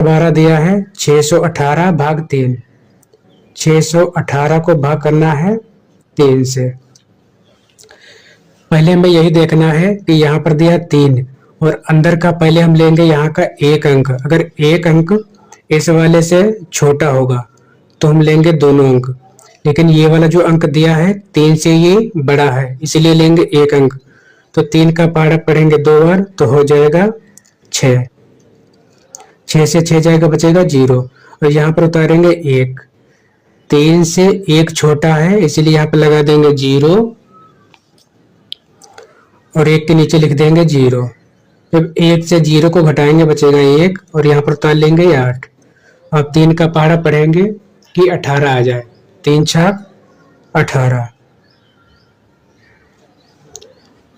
12 दिया है 618 भाग 3। 618 को भाग करना है 3 से। पहले हमें यही देखना है कि यहाँ पर दिया 3 और अंदर का पहले हम लेंगे यहाँ का एक अंक। अगर एक अंक इस वाले से छोटा होगा तो हम लेंगे दोनों अंक, लेकिन ये वाला जो अंक दिया है 3 से ये बड़ा है इसलिए लेंगे एक अंक। तो 3 का पहाड़ा पढ़ेंगे 2 बार तो हो जाएगा 6। 6 से 6 जाएगा बचेगा 0 और यहाँ पर उतारेंगे 1। 3 से 1 छोटा है इसलिए यहाँ पर लगा देंगे 0 और 1 के नीचे लिख देंगे 0। जब 1 से 0 को घटाएंगे बचेगा 1 और यहाँ पर उतार लेंगे 8। अब 3 का पहाड़ा पढ़ेंगे कि 18 आ जाए। 3 छाक 18।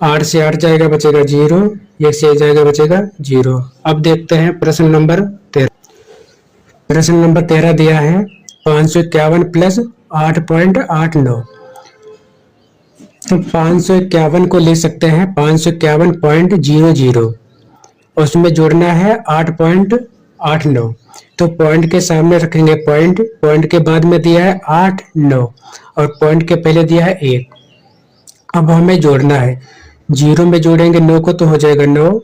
8 से 8 जाएगा बचेगा 0, 1 से 1 जाएगा बचेगा 0। अब देखते हैं प्रश्न नंबर 13। प्रश्न नंबर 13 दिया है 551 प्लस 8.89। तो 551 को ले सकते हैं 551.00, उसमें जोड़ना है 8.89। तो पॉइंट के सामने रखेंगे पॉइंट, पॉइंट के बाद में दिया है 8 9 और पॉइंट के पहले दिया है 1। अब हमें जोड़ना है, 0 में जोड़ेंगे 9 को तो हो जाएगा 9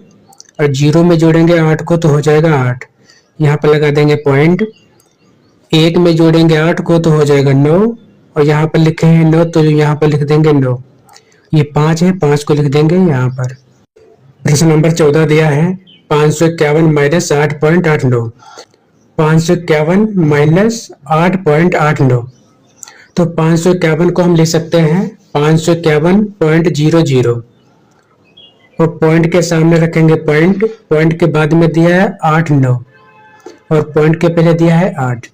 और 0 में जोड़ेंगे 8 को तो हो जाएगा 8। यहाँ पर लगा देंगे पॉइंट। 1 में जोड़ेंगे 8 को तो हो जाएगा 9 और यहाँ पर लिखे हैं 9 तो यहाँ पर लिख देंगे 9। ये 5 है, 5 को लिख देंगे यहाँ पर। प्रश्न नंबर 14 दिया है 551 माइनस 8.89। 551 माइनस 8.89। तो 551 को हम लिख सकते हैं 551.00 और पॉइंट के सामने रखेंगे पॉइंट, पॉइंट के बाद में दिया है 8 9 और पॉइंट के पहले दिया है 8।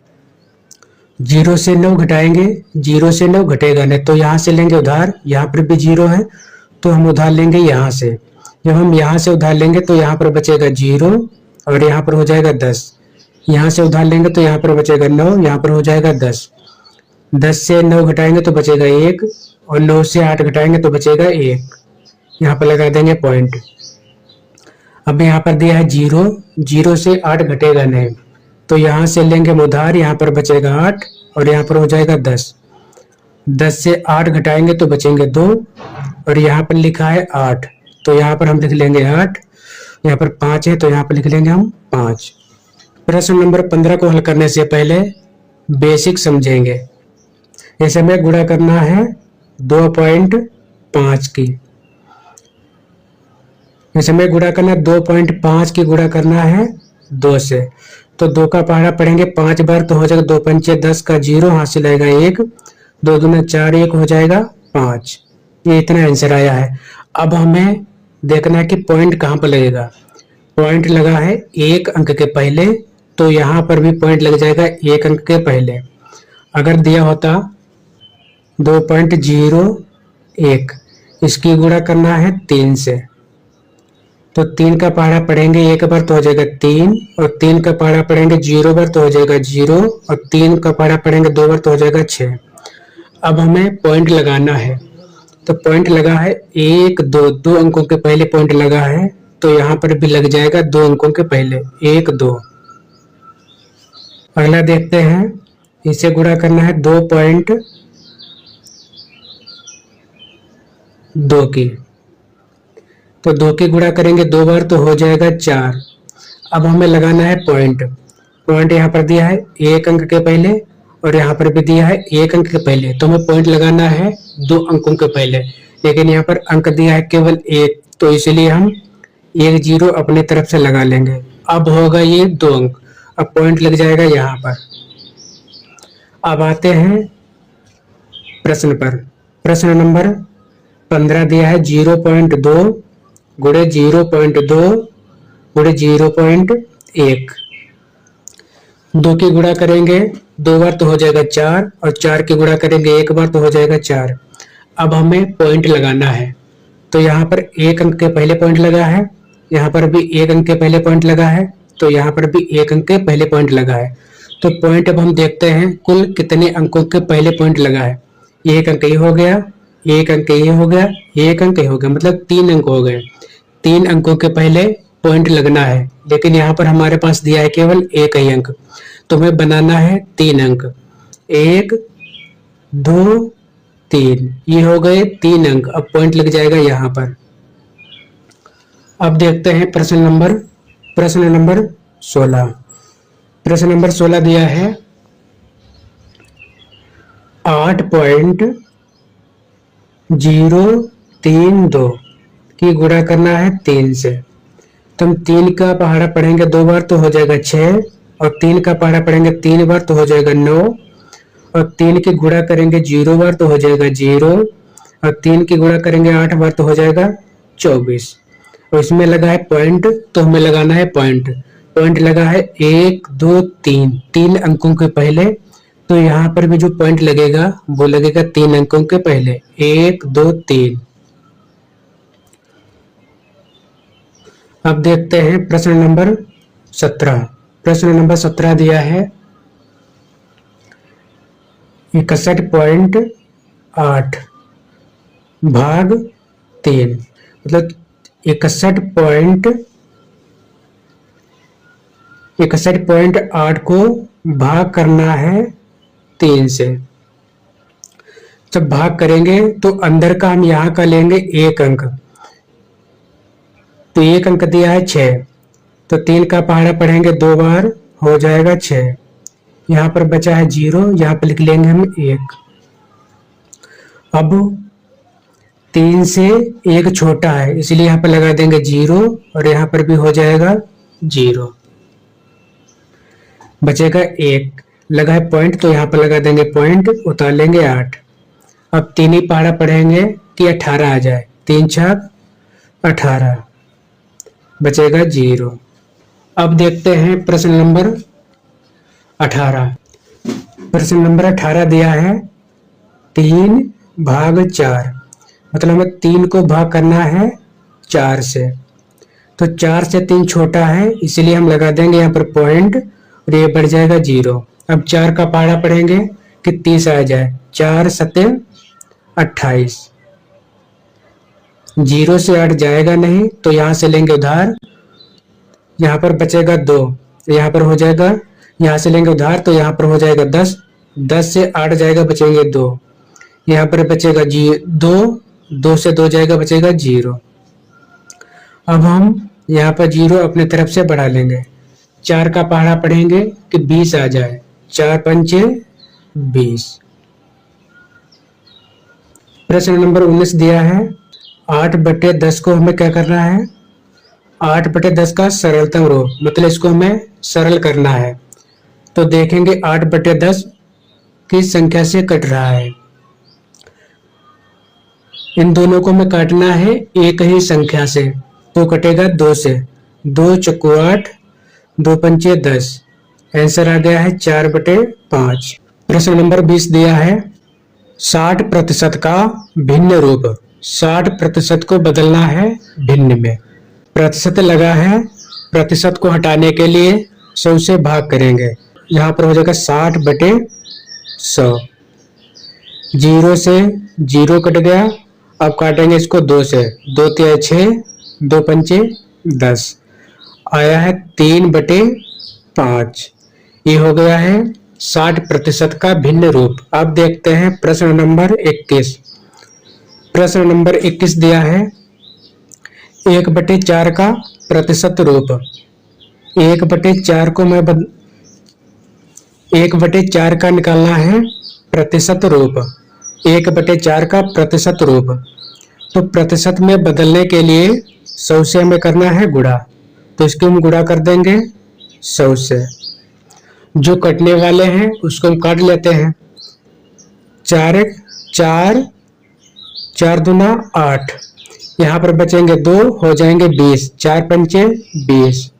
0 से 9 घटाएंगे, 0 से 9 घटेगा नहीं तो यहाँ से लेंगे उधार, यहाँ पर भी 0 है तो हम उधार लेंगे यहाँ से। जब हम यहाँ से उधार लेंगे तो यहाँ पर बचेगा 0 और यहाँ पर हो जाएगा 10। यहाँ से उधार लेंगे तो यहाँ पर बचेगा 9, यहाँ पर हो जाएगा 10। 10 से 9 घटाएंगे तो बचेगा 1 और 9 से 8 घटाएंगे तो बचेगा 1। यहाँ पर लगा देंगे पॉइंट। अब यहाँ पर दिया है 0, 0 से 8 घटेगा नहीं तो यहाँ से लेंगे हम उधार, यहाँ पर बचेगा 8 और यहाँ पर हो जाएगा 10। 10 से 8 घटाएंगे तो बचेंगे 2 और यहाँ पर लिखा है 8 तो यहाँ पर हम लिख लेंगे 8। यहाँ पर 5 है तो यहाँ पर लिख लेंगे हम 5। प्रश्न नंबर 15 को हल करने से पहले बेसिक समझेंगे। जैसे हमें गुणा करना है 2.5 की, जैसे हमें गुणा करना 2.5 की गुणा करना है 2 से तो 2 का पहाड़ा पढ़ेंगे 5 बार तो हो जाएगा 2 पंचे 10 का 0 हासिल आएगा 1, 2 दूना 4, 1 हो जाएगा 5। ये इतना आंसर आया है। अब हमें देखना है कि पॉइंट कहाँ पर लगेगा। पॉइंट लगा है एक अंक के पहले तो यहाँ पर भी पॉइंट लग जाएगा एक अंक के पहले। अगर दिया होता 2.01, इसकी गुणा करना है 3 से तो 3 का पहाड़ा पढ़ेंगे 1 बार तो हो जाएगा 3 और 3 का पहाड़ा पढ़ेंगे 0 बार तो हो जाएगा 0 और 3 का पहाड़ा पढ़ेंगे 2 बार तो हो जाएगा 6। अब हमें पॉइंट लगाना है तो पॉइंट लगा है 1 2, 2 अंकों के पहले पॉइंट लगा है तो यहाँ पर भी लग जाएगा 2 अंकों के पहले 1 2। अगला देखते हैं, इसे गुणा करना है 2.2 की तो 2 की गुणा करेंगे 2 बार तो हो जाएगा 4। अब हमें लगाना है पॉइंट। पॉइंट यहाँ पर दिया है 1 अंक के पहले और यहाँ पर भी दिया है 1 अंक के पहले तो हमें पॉइंट लगाना है 2 अंकों के पहले, लेकिन यहाँ पर अंक दिया है केवल 1 तो इसलिए हम 1 0 अपने तरफ से लगा लेंगे। अब होगा ये 2 अंक, अब पॉइंट लग जाएगा यहाँ पर। अब आते हैं प्रश्न पर। प्रश्न नंबर 15 दिया है 0.2 गुणे 0.2 गुणे 0.1। 2 की गुणा करेंगे 2 बार तो हो जाएगा 4 और 4 की गुणा करेंगे 1 बार तो हो जाएगा 4। अब हमें पॉइंट लगाना है तो यहाँ पर 1 अंक के पहले पॉइंट लगा है, यहाँ पर भी 1 अंक के पहले पॉइंट लगा है तो यहाँ पर भी 1 अंक के पहले पॉइंट लगा है। तो पॉइंट अब हम देखते हैं कुल कितने अंकों के पहले पॉइंट लगा है। 1 अंक ये हो गया, 1 अंक ये हो गया, 1 अंक ये हो गया, मतलब 3 अंक हो गए। 3 अंकों के पहले पॉइंट लगना है, लेकिन यहाँ पर हमारे पास दिया है केवल एक ही अंक, तो हमें बनाना है 3 अंक। 1 2 3, ये हो गए 3 अंक। अब पॉइंट लग जाएगा यहाँ पर। अब देखते हैं प्रश्न नंबर 16। प्रश्न नंबर 16 दिया है 8.032 की गुणा करना है 3 से। तो हम 3 का पहाड़ा पढ़ेंगे 2 बार तो हो जाएगा 6, और 3 का पहाड़ा पढ़ेंगे 3 बार तो हो जाएगा 9, और 3 की गुणा करेंगे 0 बार तो हो जाएगा 0, और 3 की गुणा करेंगे 8 बार तो हो जाएगा 24। और इसमें लगा है पॉइंट, तो हमें लगाना है पॉइंट। पॉइंट लगा है 1 2 3, 3 अंकों के पहले, तो यहाँ पर भी जो पॉइंट लगेगा वो लगेगा 3 अंकों के पहले, 1 2 3। अब देखते हैं प्रश्न नंबर 17। प्रश्न नंबर 17 दिया है 61.8 भाग 3, मतलब 61.8 को भाग करना है 3 से। जब भाग करेंगे तो अंदर का हम यहाँ का लेंगे 1 अंक, तो 1 अंक दिया है 6, तो 3 का पहाड़ा पढ़ेंगे 2 बार हो जाएगा 6। यहाँ पर बचा है 0, यहाँ पर लिख लेंगे हम 1। अब 3 से 1 छोटा है, इसलिए यहाँ पर लगा देंगे 0, और यहाँ पर भी हो जाएगा 0। बचेगा 1, लगा है पॉइंट, तो यहाँ पर लगा देंगे पॉइंट, उतार लेंगे 8। अब 3 ही पहाड़ा पढ़ेंगे कि 18 आ जाए, 3 छक 18, बचेगा 0। अब देखते हैं प्रश्न नंबर 18। प्रश्न नंबर 18 दिया है 3 भाग 4, मतलब हमें 3 को भाग करना है 4 से। तो 4 से 3 छोटा है, इसलिए हम लगा देंगे यहाँ पर पॉइंट, और ये बढ़ जाएगा 0। अब 4 का पहाड़ा पढ़ेंगे कि 30 आ जाए, 4 सते 28, 0 से 8 जाएगा नहीं, तो यहाँ से लेंगे उधार, यहाँ पर बचेगा 2, यहाँ पर हो जाएगा, यहाँ से लेंगे उधार तो यहाँ पर हो जाएगा 10, 10 से 8 जाएगा, बचेंगे 2, यहाँ पर बचेगा 2, 2 से 2 जाएगा, बचेगा 0। अब हम यहाँ पर 0 अपने तरफ से बढ़ा लेंगे, 4 का पहाड़ा पढ़ेंगे कि 20 आ जाए, 4 पंचे 20। प्रश्न नंबर 19 दिया है 8/10 को हमें क्या करना है, 8/10 का सरलतम रूप, मतलब इसको हमें सरल करना है। तो देखेंगे 8/10 किस संख्या से कट रहा है। इन दोनों को हमें काटना है एक ही संख्या से, तो कटेगा 2 से, 2 चक्कू 8, 2 पंचे 10, आंसर आ गया है 4/5। प्रश्न नंबर 20 दिया है 60% का भिन्न रूप, 60% को बदलना है भिन्न में। प्रतिशत लगा है, प्रतिशत को हटाने के लिए 100 से भाग करेंगे, यहाँ पर हो जाएगा 60/100। 0 से 0 कट गया, अब काटेंगे इसको 2 से, 2 तिया 6, 2 पंचे 10, आया है 3/5। ये हो गया है 60% का भिन्न रूप। अब देखते हैं प्रश्न नंबर 21। प्रश्न नंबर 21 दिया है 1/4 का प्रतिशत रूप। 1/4 को मैं 1/4 का निकालना है प्रतिशत रूप, 1/4 का प्रतिशत रूप। तो प्रतिशत में बदलने के लिए 100 से हमें करना है गुणा, तो इसको हम गुणा कर देंगे 100 से। जो कटने वाले हैं उसको हम काट लेते हैं, 4 4, 4 दूना 8, यहाँ पर बचेंगे 2, हो जाएंगे 20, 4 पंचे 20,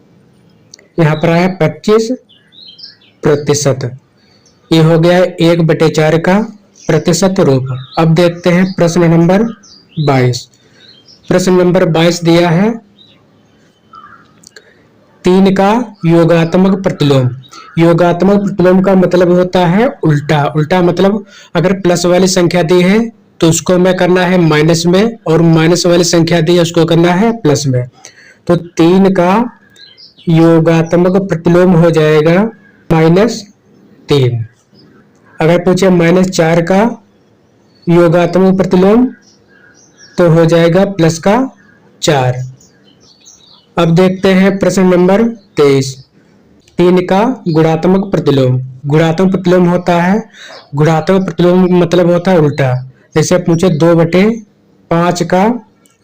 यहाँ पर आया 25%। ये हो गया 1/4 का प्रतिशत रूप। अब देखते हैं प्रश्न नंबर 22। प्रश्न नंबर 22 दिया है 3 का योगात्मक प्रतिलोम। योगात्मक प्रतिलोम का मतलब होता है उल्टा। उल्टा मतलब अगर प्लस वाली संख्या दी है तो उसको हमें करना है माइनस में, और माइनस वाली संख्या दी है उसको करना है प्लस में। तो 3 का योगात्मक प्रतिलोम हो जाएगा -3। अगर पूछे -4 का योगात्मक प्रतिलोम तो हो जाएगा +4। अब देखते हैं प्रश्न नंबर 23। 3 का गुणात्मक प्रतिलोम। गुणात्मक प्रतिलोम होता है, गुणात्मक प्रतिलोम मतलब होता है उल्टा। जैसे पूछे 2/5 का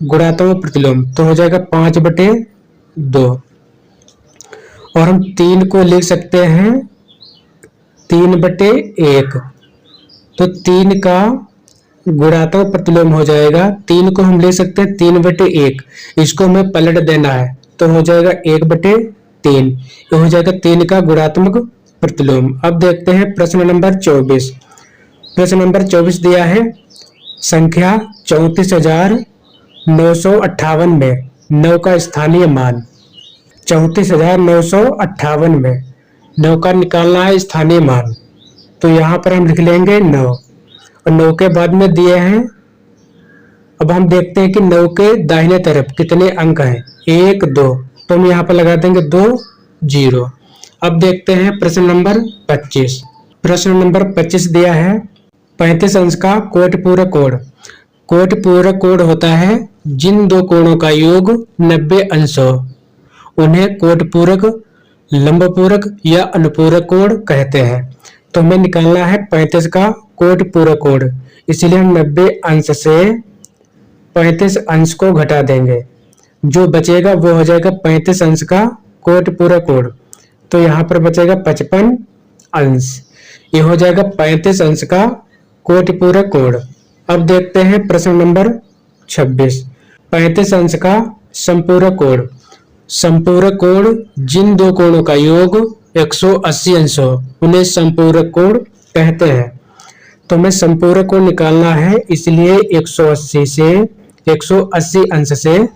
गुणात्मक प्रतिलोम तो हो जाएगा 5/2। और हम 3 को लिख सकते हैं 3/1। तो 3 का गुणात्मक प्रतिलोम हो जाएगा, 3 को हम ले सकते हैं 3/1। इसको हमें पलट देना है तो हो जाएगा 1/3। ये हो जाएगा 3 का गुणात्मक प्रतिलोम। अब देखते हैं प्रश्न नंबर 24। प्रश्न नंबर 24 दिया है संख्या 34,958 में 9 का स्थानीय मान। 34,958 में 9 का निकालना है स्थानीय मान। तो यहाँ पर हम लिख लेंगे 9 और 9 के बाद में दिए हैं। अब हम देखते हैं कि 9 के दाहिने तरफ कितने अंक हैं, 1 2, तो हम यहाँ पर लगा देंगे 2 0। अब देखते हैं प्रश्न नंबर 25। प्रश्न नंबर 25 दिया है 35 अंश का कोटि पूरक कोण। कोटि पूरक कोण होता है जिन दो कोणों का योग 90 अंश हो, उन्हें कोटि पूरक, लंब पूरक या अनुपूरक कोण कहते हैं। तो हमें निकालना है 35 का कोटि पूरक कोण, इसलिए हम 90 अंश से 35 अंश को घटा देंगे। जो बचेगा वो हो जाएगा 35 अंश का कोटि पूरक कोण। तो यहाँ पर बचेगा 55 अंश। ये हो जाएगा 35 अंश का कोटि पूरक कोण। अब देखते हैं प्रश्न नंबर 26। 35 अंश का संपूरक कोण। संपूरक कोण जिन दो कोणों का योग 180 अंश हो, उन्हें संपूरक कोण कहते हैं। तो हमें संपूरक कोण निकालना है, इसलिए 180 अंश से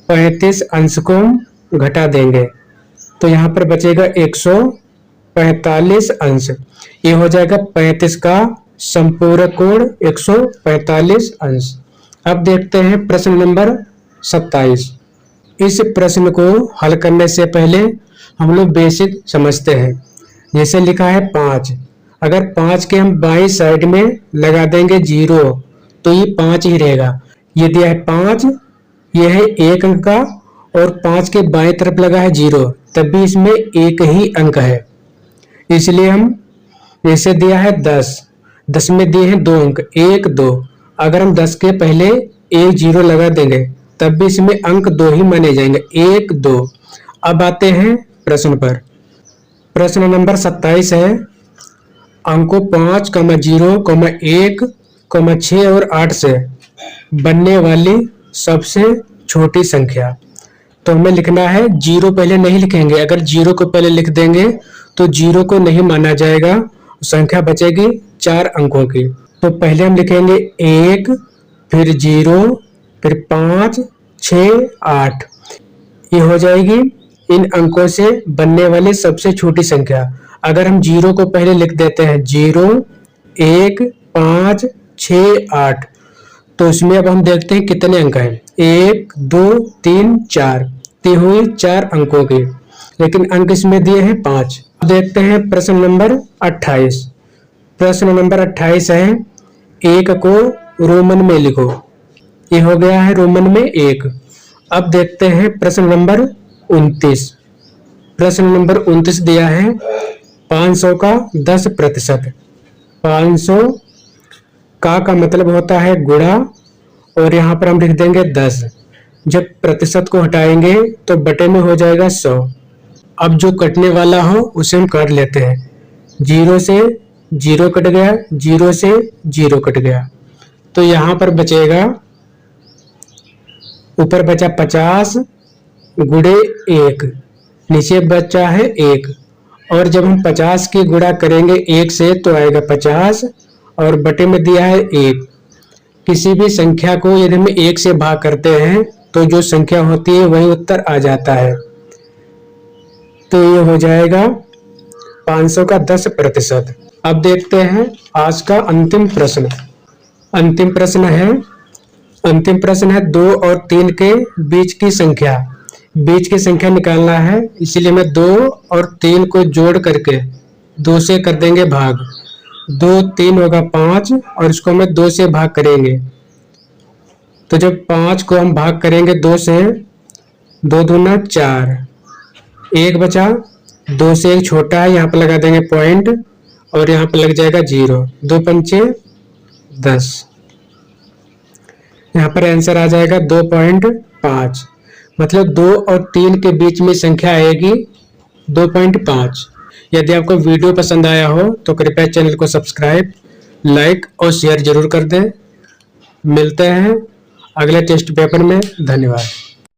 35 अंश को घटा देंगे। तो यहाँ पर बचेगा 145 अंश। ये हो जाएगा 35 का संपूरक कोण 145 अंश। अब देखते हैं प्रश्न नंबर 27। इस प्रश्न को हल करने से पहले हम लोग बेसिक समझते हैं। जैसे लिखा है 5, अगर 5 के हम बाईं साइड में लगा देंगे 0 तो ये 5 ही रहेगा। ये दिया है 5, ये है 1 अंक का, और 5 के बाएं तरफ लगा है 0, तब भी इसमें एक ही अंक है। इसलिए हम जैसे दिया है 10 में दिए हैं 2 अंक 1 2। अगर हम 10 के पहले 1 0 लगा देंगे तब भी इसमें अंक 2 ही माने जाएंगे, 1 2। अब आते हैं प्रश्न पर। प्रश्न नंबर 27 है अंकों 5, 0, 1, 6 और 8 से बनने वाली सबसे छोटी संख्या। तो हमें लिखना है 0 पहले नहीं लिखेंगे। अगर 0 को पहले लिख देंगे तो 0 को नहीं माना जाएगा, संख्या बचेगी 4 अंकों की। तो पहले हम लिखेंगे 1, फिर 0, फिर 5, 6, 8। ये हो जाएगी इन अंकों से बनने वाली सबसे छोटी संख्या। अगर हम 0 को पहले लिख देते हैं 0, 1, 5, 6, 8, तो इसमें अब हम देखते हैं कितने अंक हैं, 1 2 3 4। ती हुई 4 अंकों की, लेकिन अंक इसमें दिए हैं 5। देखते हैं प्रश्न नंबर 28। प्रश्न नंबर 28 है 1 को रोमन में लिखो। ये हो गया है रोमन में 1। अब देखते हैं प्रश्न नंबर 29। प्रश्न नंबर 29 दिया है 500 का 10%। 500 का मतलब होता है गुणा, और यहाँ पर हम लिख देंगे 10। जब प्रतिशत को हटाएंगे तो बटे में हो जाएगा 100। अब जो कटने वाला हो उसे हम काट लेते हैं। 0 से 0 कट गया, 0 से 0 कट गया, तो यहाँ पर बचेगा, ऊपर बचा 50 गुणे 1, नीचे बचा है 1। और जब हम 50 की गुणा करेंगे 1 से तो आएगा 50, और बटे में दिया है 1। किसी भी संख्या को यदि हम 1 से भाग करते हैं तो जो संख्या होती है वही उत्तर आ जाता है। तो ये हो जाएगा 500 का 10%। अब देखते हैं आज का अंतिम प्रश्न। अंतिम प्रश्न है 2 और 3 के बीच की संख्या। बीच की संख्या निकालना है, इसीलिए मैं 2 और 3 को जोड़ करके 2 से कर देंगे भाग। 2 3 होगा 5 और इसको हमें 2 से भाग करेंगे। तो जब 5 को हम भाग करेंगे 2 से, 2 दूना 4, 1 बचा, 2 से 1 छोटा है, यहाँ पर लगा देंगे पॉइंट और यहाँ पर लग जाएगा 0। 2 पंचे 10, यहाँ पर आंसर आ जाएगा 2.5। मतलब 2 और 3 के बीच में संख्या आएगी 2.5। यदि आपको वीडियो पसंद आया हो तो कृपया चैनल को सब्सक्राइब, लाइक और शेयर जरूर कर दें। मिलते हैं अगले टेस्ट पेपर में। धन्यवाद।